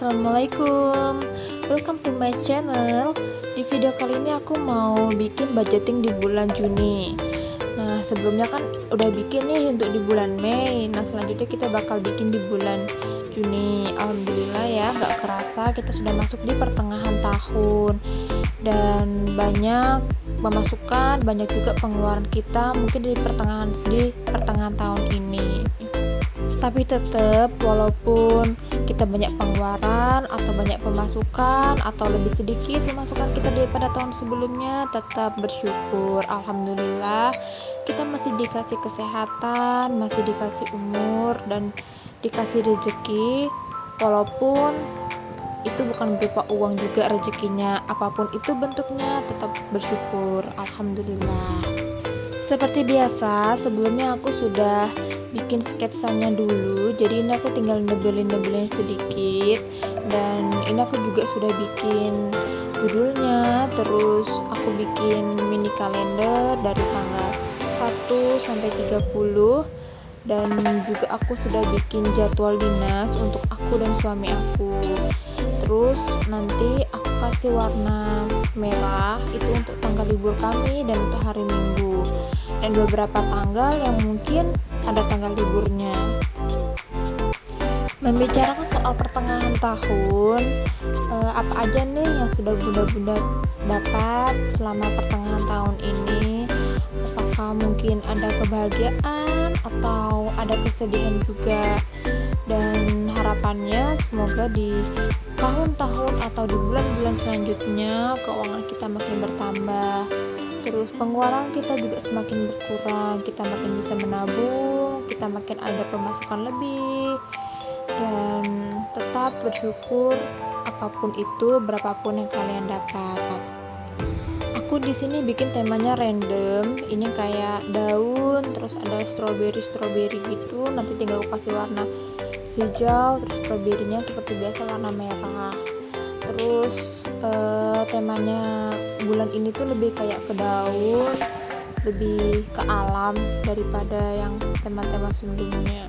Assalamualaikum, welcome to my channel. Di video kali ini aku mau bikin budgeting di bulan Juni. Nah, sebelumnya kan udah bikin nih untuk di bulan Mei. Nah, selanjutnya kita bakal bikin di bulan Juni. Alhamdulillah ya, gak kerasa kita sudah masuk di pertengahan tahun. Dan banyak pemasukan, banyak juga pengeluaran kita mungkin di pertengahan tahun ini. Tapi tetap walaupun kita banyak pengeluaran atau banyak pemasukan atau lebih sedikit pemasukan kita daripada tahun sebelumnya, tetap bersyukur. Alhamdulillah kita masih dikasih kesehatan, masih dikasih umur, dan dikasih rezeki. Walaupun itu bukan berupa uang juga rezekinya, apapun itu bentuknya, tetap bersyukur. Alhamdulillah. Seperti biasa, sebelumnya aku sudah bikin sketsanya dulu, jadi ini aku tinggal nebelin sedikit. Dan ini aku juga sudah bikin judulnya, terus aku bikin mini kalender dari tanggal 1 sampai 30. Dan juga aku sudah bikin jadwal dinas untuk aku dan suami aku. Terus nanti aku kasih warna merah itu untuk tanggal libur kami dan untuk hari Minggu, dan beberapa tanggal yang mungkin ada tanggal liburnya. Membicarakan soal pertengahan tahun, apa aja nih yang sudah bunda-bunda dapat selama pertengahan tahun ini? Apakah mungkin ada kebahagiaan atau ada kesedihan juga? Dan harapannya semoga di tahun-tahun atau di bulan-bulan selanjutnya keuangan kita makin bertambah, terus pengeluaran kita juga semakin berkurang, kita makin bisa menabung, kita makin ada pemasukan lebih, dan tetap bersyukur apapun itu, berapapun yang kalian dapat. Aku di sini bikin temanya random, ini kayak daun, terus ada strawberry gitu, nanti tinggal aku kasih warna hijau, terus stroberinya seperti biasa warna merah. Terus temanya bulan ini tuh lebih kayak ke daun, lebih ke alam daripada yang tema-tema sebelumnya.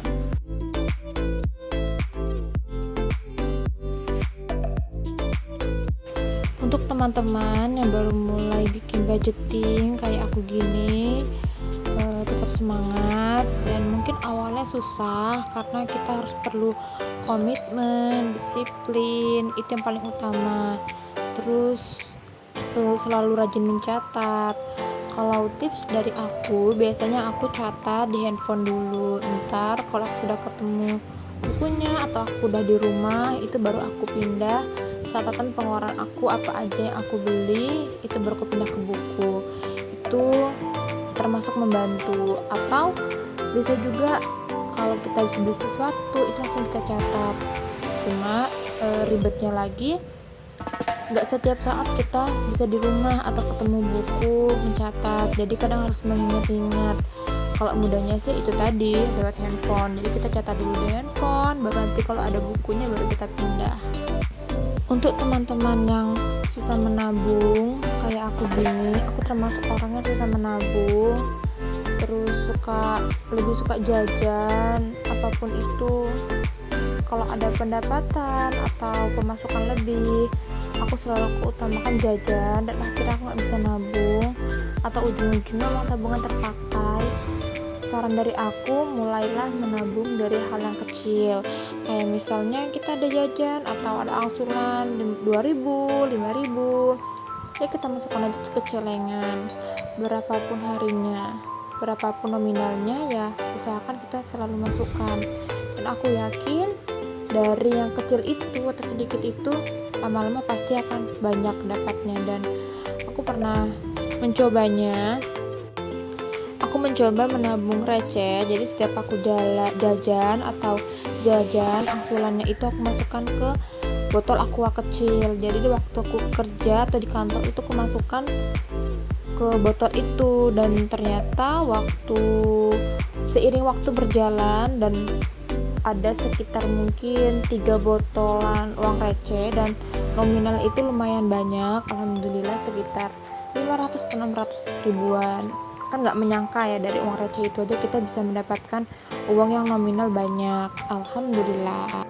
Untuk teman-teman yang baru mulai bikin budgeting kayak aku gini, tetap semangat. Dan mungkin awalnya susah karena kita harus perlu komitmen, disiplin, itu yang paling utama. Terus selalu rajin mencatat. Kalau tips dari aku, biasanya aku catat di handphone dulu. Ntar kalau aku sudah ketemu bukunya atau aku udah di rumah, itu baru aku pindah catatan pengeluaran aku, apa aja yang aku beli, itu baru aku pindah ke buku. Itu termasuk membantu. Atau bisa juga kalau kita bisa beli sesuatu itu langsung kita catat. Cuma ribetnya lagi, nggak setiap saat kita bisa di rumah atau ketemu buku mencatat, jadi kadang harus mengingat-ingat. Kalau mudahnya sih itu tadi lewat handphone, jadi kita catat dulu di handphone, baru nanti kalau ada bukunya baru kita pindah. Untuk teman-teman yang susah menabung kayak aku gini, aku termasuk orangnya susah menabung, terus lebih suka jajan apapun itu. Kalau ada pendapatan atau pemasukan lebih, aku selalu utamakan jajan, dan akhirnya aku gak bisa nabung atau ujung-ujungnya uang tabungan terpakai. Saran dari aku, mulailah menabung dari hal yang kecil, kayak misalnya kita ada jajan atau ada angsuran 2.000, 5.000, ya kita masukkan aja ke celengan. Berapapun harinya, berapapun nominalnya, ya usahakan kita selalu masukkan. Dan aku yakin dari yang kecil itu atau sedikit itu, lama-lama pasti akan banyak dapatnya. Dan aku pernah mencobanya. Aku mencoba menabung receh, jadi setiap aku jajan atau jajan, angsurannya itu aku masukkan ke botol aqua kecil. Jadi waktu aku kerja atau di kantor itu aku masukkan ke botol itu, dan ternyata seiring waktu berjalan dan ada sekitar mungkin 3 botolan uang receh, dan nominal itu lumayan banyak. Alhamdulillah sekitar 500-600 ribuan. Kan gak menyangka ya, dari uang receh itu aja kita bisa mendapatkan uang yang nominal banyak. Alhamdulillah.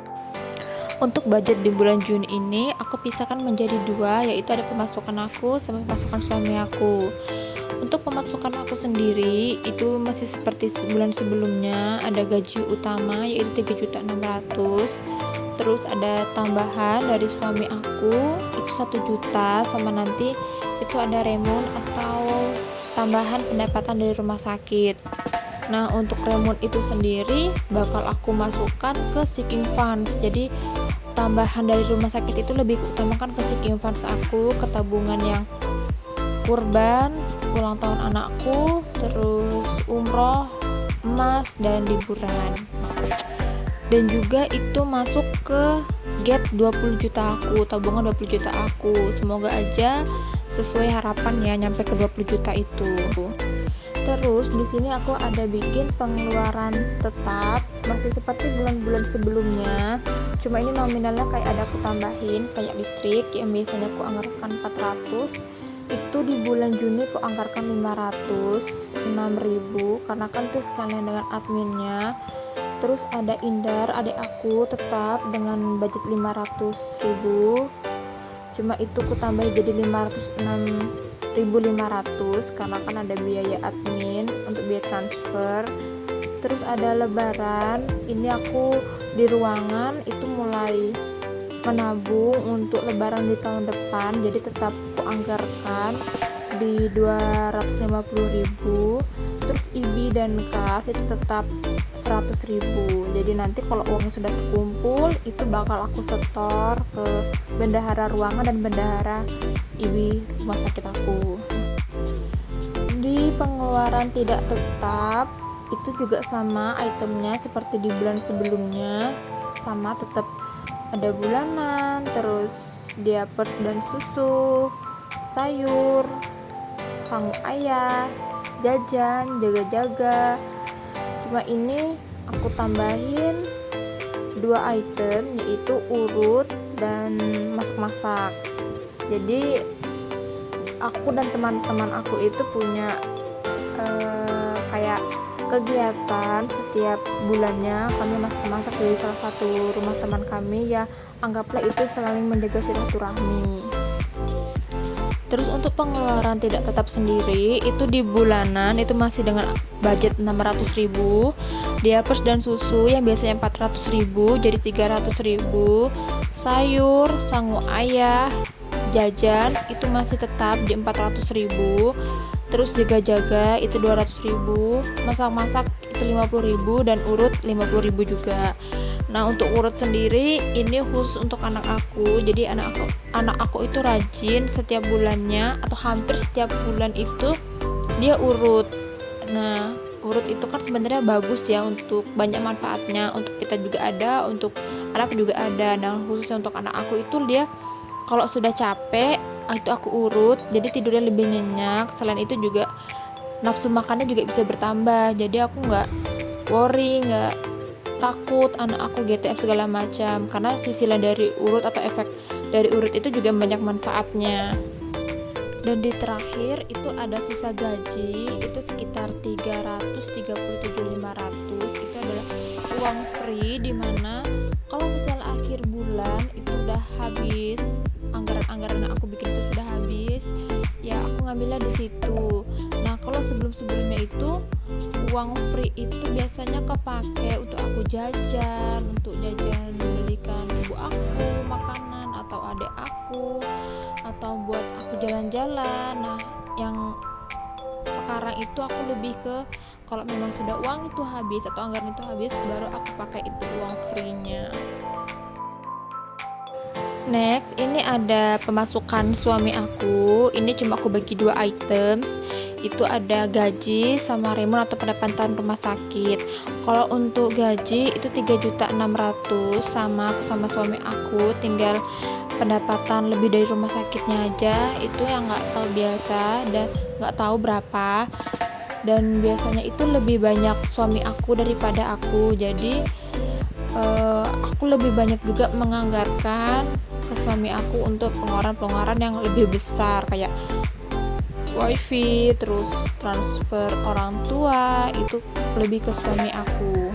Untuk budget di bulan Juni ini aku pisahkan menjadi dua, yaitu ada pemasukan aku sama pemasukan suami aku. Untuk pemasukan aku sendiri itu masih seperti bulan sebelumnya, ada gaji utama yaitu 3.600.000. Terus ada tambahan dari suami aku itu 1 juta, sama nanti itu ada remon atau tambahan pendapatan dari rumah sakit. Nah, untuk remon itu sendiri bakal aku masukkan ke sinking funds. Jadi tambahan dari rumah sakit itu lebih utamakan ke sinking funds aku, ke tabungan yang kurban, ulang tahun anakku, terus umroh, emas, dan liburan. Dan juga itu masuk ke get 20 juta aku, tabungan 20 juta aku. Semoga aja sesuai harapan ya, nyampe ke 20 juta itu. Terus di sini aku ada bikin pengeluaran tetap, masih seperti bulan-bulan sebelumnya. Cuma ini nominalnya kayak ada aku tambahin, kayak listrik yang biasanya aku anggarkan 400, itu di bulan Juni aku anggarkan 506.000 karena kan itu sekalian dengan adminnya. Terus ada Indar, adik aku tetap dengan budget 500.000. Cuma itu aku tambahin jadi 506.500 karena kan ada biaya admin untuk biaya transfer. Terus ada lebaran, ini aku di ruangan itu mulai menabung untuk lebaran di tahun depan, jadi tetap aku anggarkan di 250.000. Terus IBI dan kas itu tetap 100.000. Jadi nanti kalau uangnya sudah terkumpul itu bakal aku setor ke bendahara ruangan dan bendahara IBI rumah sakit aku. Di pengeluaran tidak tetap itu juga sama itemnya seperti di bulan sebelumnya, sama tetap ada bulanan, terus diapers dan susu, sayur, sangu ayah, jajan, jaga-jaga. Cuma ini aku tambahin 2 item, yaitu urut dan masak-masak. Jadi aku dan teman-teman aku itu punya kayak kegiatan setiap bulannya kami masak-masak di salah satu rumah teman kami, ya anggaplah itu saling menjaga silaturahmi. Terus untuk pengeluaran tidak tetap sendiri itu di bulanan itu masih dengan budget 600.000, diapers dan susu yang biasanya 400.000 jadi 300.000, sayur, sangu ayah, jajan itu masih tetap di 400.000. Terus jaga-jaga itu 200.000, masak-masak itu 50.000, dan urut 50.000 juga. Nah, untuk urut sendiri ini khusus untuk anak aku. Jadi anak aku itu rajin setiap bulannya atau hampir setiap bulan itu dia urut. Nah, urut itu kan sebenarnya bagus ya, untuk banyak manfaatnya, untuk kita juga ada, untuk anak juga ada. Nah, khususnya untuk anak aku itu dia kalau sudah capek itu aku urut, jadi tidurnya lebih nyenyak. Selain itu juga nafsu makannya juga bisa bertambah, jadi aku nggak worry, nggak takut anak aku GTM segala macam, karena sisilan dari urut atau efek dari urut itu juga banyak manfaatnya. Dan di terakhir itu ada sisa gaji itu sekitar 337.500, itu adalah uang free, dimana kalau misalnya akhir bulan itu udah habis, anggaran yang aku bikin itu sudah habis, ya aku ngambilnya di situ. Nah, kalau sebelumnya itu uang free itu biasanya kepake untuk aku jajan, belikan ibu aku makanan atau adik aku, atau buat aku jalan-jalan. Nah, yang sekarang itu aku lebih ke kalau memang sudah uang itu habis atau anggaran itu habis, baru aku pakai itu uang free-nya. Next, ini ada pemasukan suami aku. Ini cuma aku bagi 2 items. Itu ada gaji sama remon atau pendapatan rumah sakit. Kalau untuk gaji itu 3.600.000, sama aku sama suami aku tinggal pendapatan lebih dari rumah sakitnya aja. Itu yang nggak tahu biasa dan nggak tahu berapa. Dan biasanya itu lebih banyak suami aku daripada aku. Jadi aku lebih banyak juga menganggarkan ke suami aku untuk pengeluaran yang lebih besar, kayak wifi, terus transfer orang tua, itu lebih ke suami aku.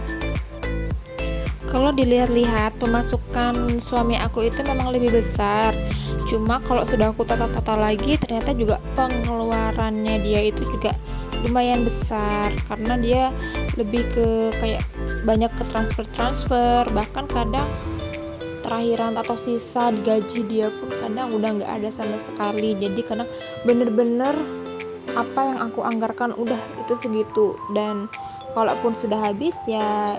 Kalau dilihat-lihat pemasukan suami aku itu memang lebih besar. Cuma kalau sudah aku total-total lagi ternyata juga pengeluarannya dia itu juga lumayan besar karena dia lebih ke kayak banyak ke transfer, bahkan kadang terakhiran atau sisa gaji dia pun kadang udah nggak ada sama sekali. Jadi kadang bener-bener apa yang aku anggarkan udah itu segitu, dan kalaupun sudah habis ya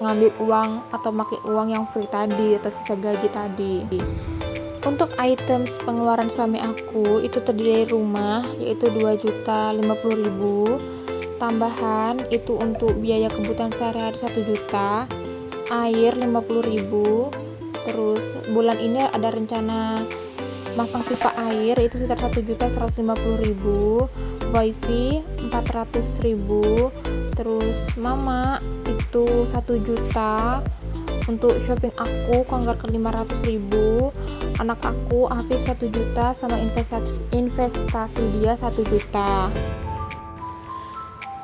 ngambil uang atau pakai uang yang free tadi atau sisa gaji tadi. Untuk items pengeluaran suami aku itu terdiri dari rumah yaitu 2.050.000, tambahan itu untuk biaya kebutuhan sehari-hari 1 juta, air 50.000, terus bulan ini ada rencana masang pipa air itu sekitar 1.150.000, wifi 400.000, terus mama itu 1 juta, untuk shopping aku anggarkan 500.000, anak aku Afif 1 juta, sama investasi dia 1 juta.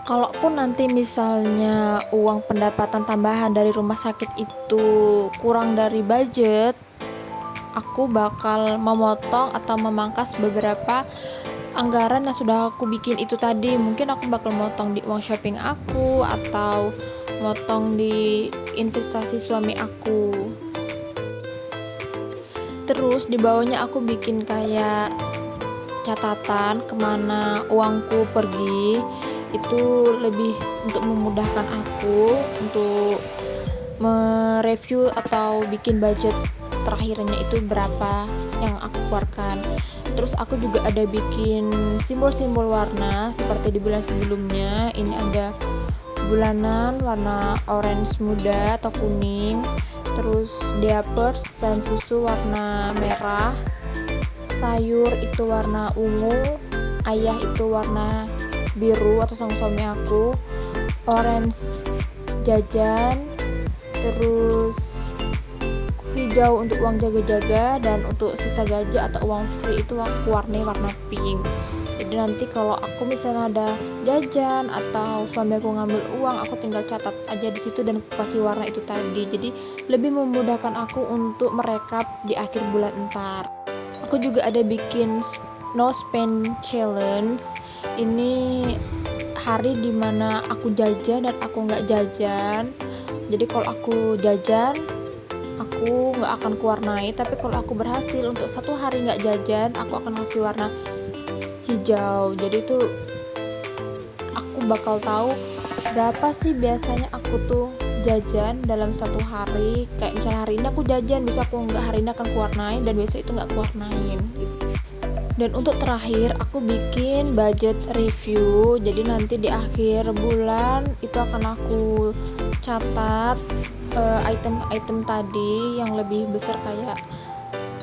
Kalaupun nanti misalnya uang pendapatan tambahan dari rumah sakit itu kurang dari budget, aku bakal memotong atau memangkas beberapa anggaran yang sudah aku bikin itu tadi. Mungkin aku bakal motong di uang shopping aku atau motong di investasi suami aku. Terus di bawahnya aku bikin kayak catatan kemana uangku pergi, itu lebih untuk memudahkan aku untuk mereview atau bikin budget terakhirnya itu berapa yang aku keluarkan. Terus aku juga ada bikin simbol-simbol warna seperti di bulan sebelumnya. Ini ada bulanan warna orange muda atau kuning, terus diapers dan susu warna merah, sayur itu warna ungu, ayah itu warna biru atau sang suami aku, orange jajan, terus hijau untuk uang jaga-jaga, dan untuk sisa gaji atau uang free itu aku warna pink. Jadi nanti kalau aku misalnya ada jajan atau suami aku ngambil uang, aku tinggal catat aja di situ dan aku kasih warna itu tadi. Jadi lebih memudahkan aku untuk merekap di akhir bulan ntar. Aku juga ada bikin no spend challenge. Ini hari dimana aku jajan dan aku nggak jajan. Jadi kalau aku jajan aku nggak akan kuwarnai, tapi kalau aku berhasil untuk 1 hari nggak jajan, aku akan kasih warna hijau. Jadi tuh aku bakal tahu berapa sih biasanya aku tuh jajan dalam 1 hari. Kayak misalnya hari ini aku jajan, besok aku nggak, hari ini akan kuwarnain, dan besok itu nggak kuwarnain. Dan untuk terakhir aku bikin budget review. Jadi nanti di akhir bulan itu akan aku catat item-item tadi yang lebih besar, kayak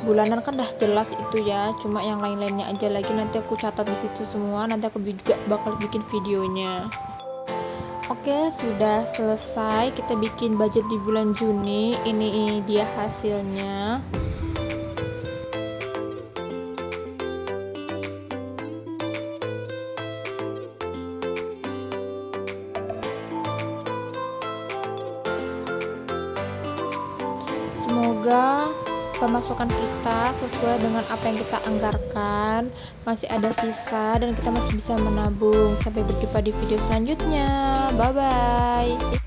bulanan kan dah jelas itu ya, cuma yang lain-lainnya aja lagi nanti aku catat di situ semua. Nanti aku juga bakal bikin videonya. Oke, sudah selesai kita bikin budget di bulan Juni. Ini dia hasilnya. Semoga pemasukan kita sesuai dengan apa yang kita anggarkan, masih ada sisa dan kita masih bisa menabung. Sampai berjumpa di video selanjutnya. Bye bye.